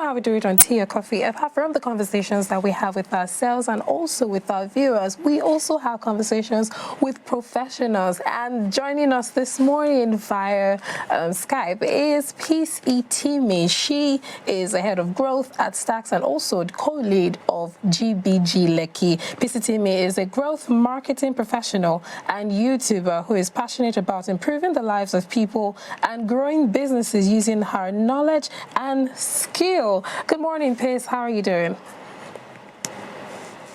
how we do it on Tea or Coffee. Apart from the conversations that we have with ourselves and also with our viewers, we also have conversations with professionals. And joining us this morning via Skype is Peace Itimi. She is the head of growth at Stacks and also the co-lead of GBG Lekki. Peace Itimi is a growth marketing professional and YouTuber who is passionate about improving the lives of people and growing businesses using her knowledge and skill. Good morning, Peace. How are you doing?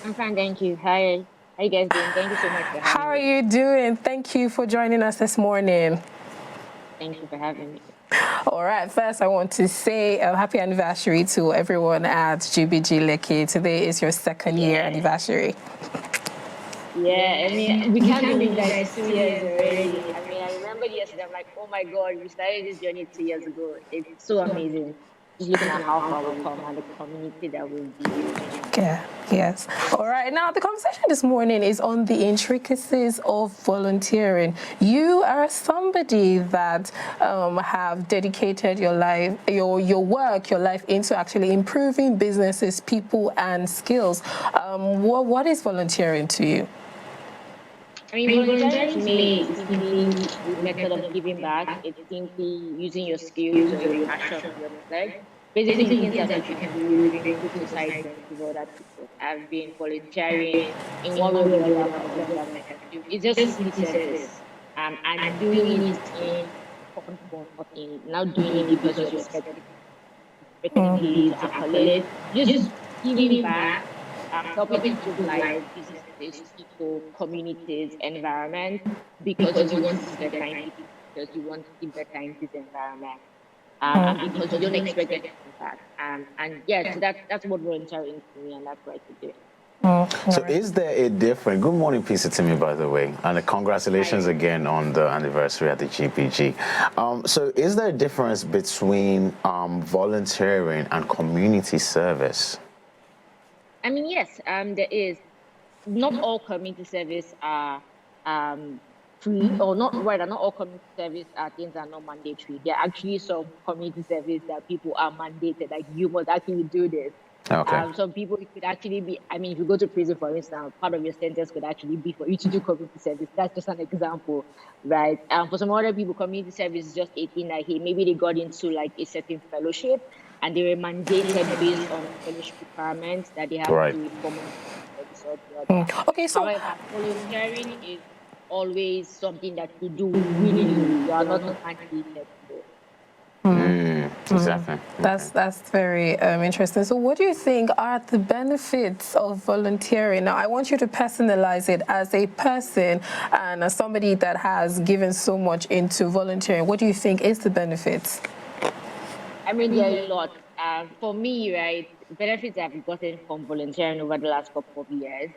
I'm fine, thank you. Hi. How you guys doing? Thank you so much for having me. How are you doing? Thank you for joining us this morning. Thank you for having me. All right. First, I want to say a happy anniversary to everyone at GBG Lekki. Today is your second year anniversary. Yeah, I mean, we can't believe that it's 2 years already. I mean, I remember yesterday, I'm like, oh my God, we started this journey 2 years ago. It's so amazing. Just looking at how far we've come and the community that we've built. Yeah, yes. All right. Now, the conversation this morning is on the intricacies of volunteering. You are somebody that have dedicated your life, your work, your life into actually improving businesses, people, and skills. What is volunteering to you? I mean, volunteering to me is simply a method of giving back. It's simply using your skills or your passion or your knowledge. Basically, things that you can do to improve society and improve other people. I've been volunteering in one way or the other for as long as I can do. It's just simply service. And doing it in fun, not in now doing it because you're expecting to accolade. Just giving back, helping to improve life, businesses, people, communities, environment, because you want to see better in people, because you want to see better in this environment, and because you don't expect anything back. And yeah, so that's what volunteering is to me, and that's what I could do. So is there a difference? Good morning, Peace Itimi, by the way, and congratulations again on the anniversary at the GPG. So is there a difference between volunteering and community service? I mean, yes, there is. Not all community service are free, or not rather, not all community service things are not mandatory. There are actually some community service that people are mandated, like you must actually do this. Okay. Some people, it could actually be, I mean, if you go to prison, for instance, part of your sentence could actually be for you to do community service. That's just an example, right? For some other people, community service is just a thing that, hey, maybe they got into like a certain fellowship and they were mandated based on fellowship requirements that they have to do with common service or the other. Okay, so However, volunteering is always something that you do willingly. You are not mandated to do it. Exactly. That's very interesting. So what do you think are the benefits of volunteering? Now, I want you to personalize it as a person and as somebody that has given so much into volunteering. What do you think is the benefits? I mean, there are a lot. For me, right, benefits I've gotten from volunteering over the last couple of years.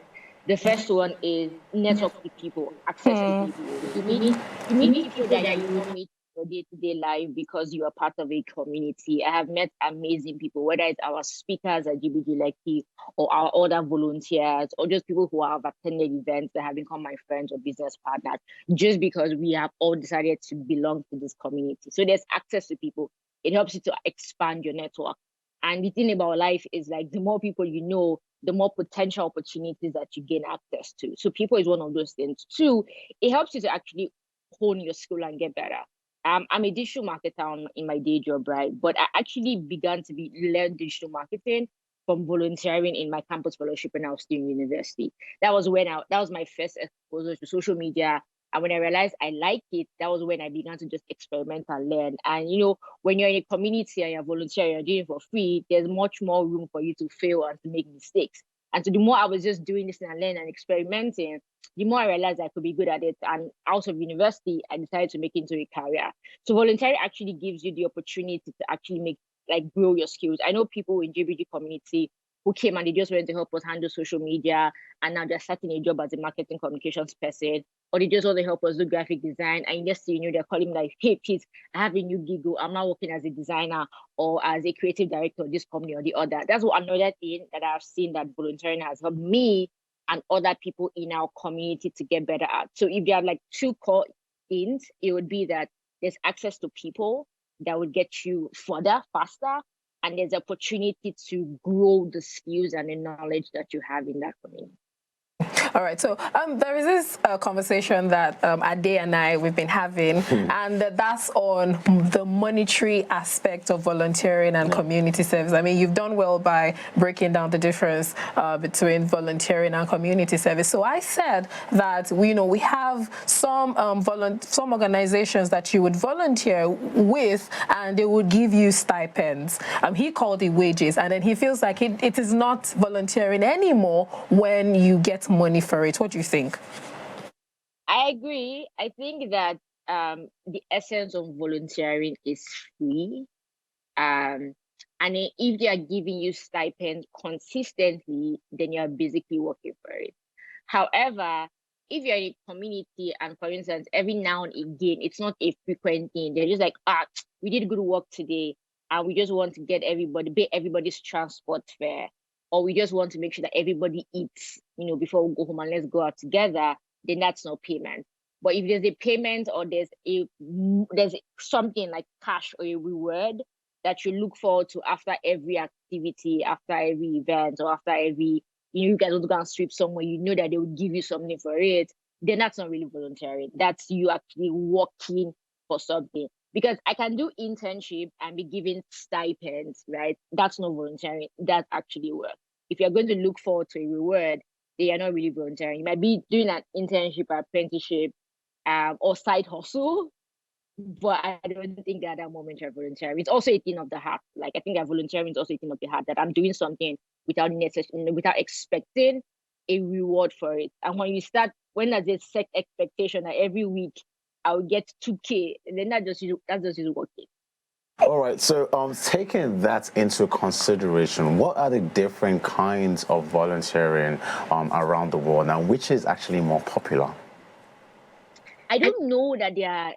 The first one is network with people, access to people. You meet people that you don't meet in your day-to-day life because you are part of a community. I have met amazing people, whether it's our speakers at GBG Lekki or our other volunteers or just people who have attended events that have become my friends or business partners, just because we have all decided to belong to this community. So there's access to people. It helps you to expand your network. And the thing about life is like the more people you know, the more potential opportunities that you gain access to. So people is one of those things. Two, it helps you to actually hone your skill and get better. I'm a digital marketer in my day job, right? But I actually began to learn digital marketing from volunteering in my campus fellowship when I was still in university. That was my first exposure to social media. And when I realized I liked it, that was when I began to just experiment and learn. And when you're in a community and you're volunteering, you're doing it for free, there's much more room for you to fail and to make mistakes. And so the more I was just doing this and learning and experimenting, the more I realized I could be good at it. And out of university, I decided to make it into a career. So volunteering actually gives you the opportunity to actually grow your skills. I know people in GBG community who came and they just wanted to help us handle social media, and now they're starting a job as a marketing communications person, or they just want to help us do graphic design, and next thing you know, they're calling me like, hey, Pete, I have a new gig. I'm now working as a designer or as a creative director of this company or the other. That's another thing that I've seen that volunteering has helped me and other people in our community to get better at. So if there are like two core things, it would be that there's access to people that would get you further, faster, and there's opportunity to grow the skills and the knowledge that you have in that community. All right, so there is this conversation that Ade and we've been having, and that's on the monetary aspect of volunteering and community service. I mean, you've done well by breaking down the difference between volunteering and community service. So I said that we have some some organizations that you would volunteer with, and they would give you stipends. He called it wages, and then he feels like it is not volunteering anymore when you get money for it. What do you think? I agree. I think that the essence of volunteering is free. And if they are giving you stipend consistently, then you're basically working for it. However, if you're in a community and, for instance, every now and again, it's not a frequent thing. They're just like, we did good work today, and we just want to get pay everybody's transport fare, or we just want to make sure that everybody eats, before we go home and let's go out together, then that's not payment. But if there's a payment or there's something like cash or a reward that you look forward to after every activity, after every event, or after every, you guys want to go and sweep somewhere, that they will give you something for it, then that's not really volunteering. That's you actually working for something. Because I can do internship and be given stipends, right? That's not volunteering. That's actually work. If you're going to look forward to a reward, they are not really volunteering. You might be doing an internship or apprenticeship or side hustle, but I don't think that momentary volunteering. It's also a thing of the heart. Like, I think that volunteering is also a thing of the heart, that I'm doing something without expecting a reward for it. And when there's a set expectation that every week I'll get 2K, and then that's just working. All right, so taking that into consideration, what are the different kinds of volunteering around the world, and which is actually more popular? I don't know that there are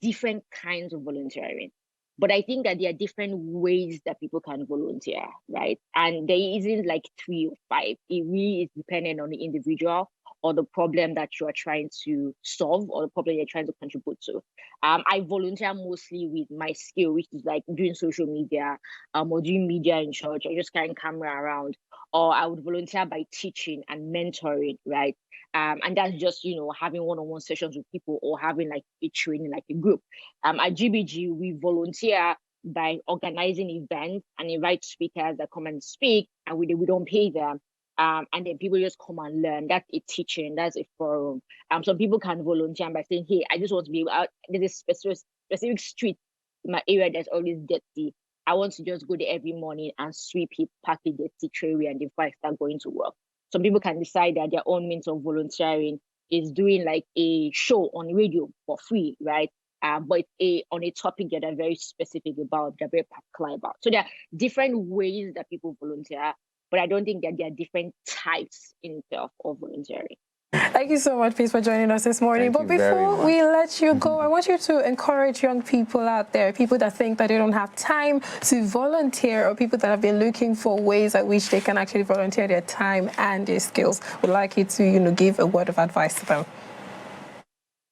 different kinds of volunteering, but I think that there are different ways that people can volunteer, right? And there isn't like 3 or 5. It really is dependent on the individual or the problem that you are trying to solve or the problem you're trying to contribute to. I volunteer mostly with my skill, which is like doing social media, or doing media in church, or just carrying camera around. Or I would volunteer by teaching and mentoring, right? And that's just, having one-on-one sessions with people or having like a training, like a group. At GBG, we volunteer by organizing events and invite speakers that come and speak, and we don't pay them. And then people just come and learn. That's a teaching, that's a forum. Some people can volunteer by saying, hey, I just want to be out. There's a specific street in my area that's always dirty. I want to just go there every morning and sweep it, pack it, dirty tray, and before I start going to work. Some people can decide that their own means of volunteering is doing like a show on radio for free, right? But on a topic that they're very specific about, they're very particular about. So there are different ways that people volunteer, but I don't think that there are different types in itself of volunteering. Thank you so much, Peace, for joining us this morning. But before we let you go, I want you to encourage young people out there, people that think that they don't have time to volunteer, or people that have been looking for ways at which they can actually volunteer their time and their skills. Would like you to, give a word of advice to them.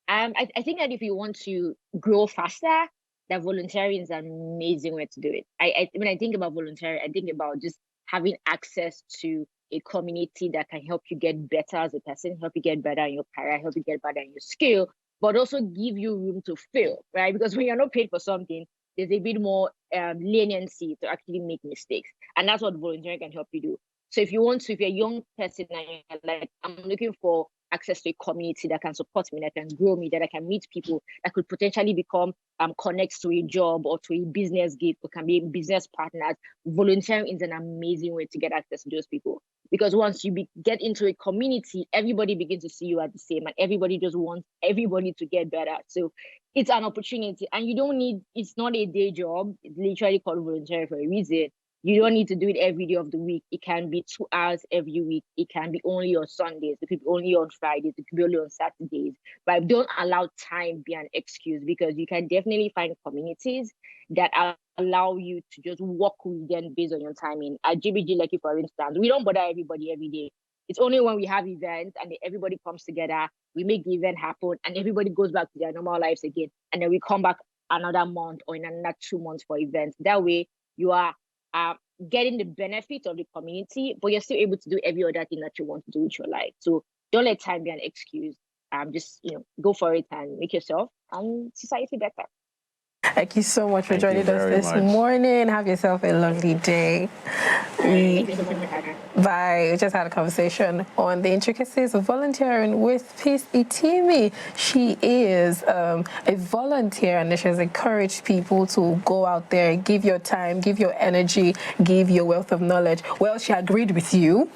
I think that if you want to grow faster, that volunteering is an amazing way to do it. When I think about volunteering, I think about just having access to a community that can help you get better as a person, help you get better in your career, help you get better in your skill, but also give you room to fail, right? Because when you're not paid for something, there's a bit more leniency to actually make mistakes. And that's what volunteering can help you do. So if you're a young person and you're like, I'm looking for access to a community that can support me, that can grow me, that I can meet people that could potentially become connects to a job or to a business gig, or can be business partners, volunteering is an amazing way to get access to those people. Because once you get into a community, everybody begins to see you as the same, and everybody just wants everybody to get better. So it's an opportunity, and it's not a day job. It's literally called volunteering for a reason. You don't need to do it every day of the week. It can be 2 hours every week. It can be only on Sundays. It could be only on Fridays. It could be only on Saturdays. But don't allow time be an excuse, because you can definitely find communities that allow you to just work with them based on your timing. At GBG, like for instance, we don't bother everybody every day. It's only when we have events and everybody comes together, we make the event happen, and everybody goes back to their normal lives again. And then we come back another month or in another 2 months for events. That way, you are getting the benefit of the community, but you're still able to do every other thing that you want to do with your life. So don't let time be an excuse. Just go for it and make yourself and society better. Thank you so much for Thank you joining us very this much. morning. Have yourself a lovely day. Thank you so much for having me. Bye. We just had a conversation on the intricacies of volunteering with Peace Itimi. She is a volunteer, and she has encouraged people to go out there, give your time, give your energy, give your wealth of knowledge. Well, she agreed with you.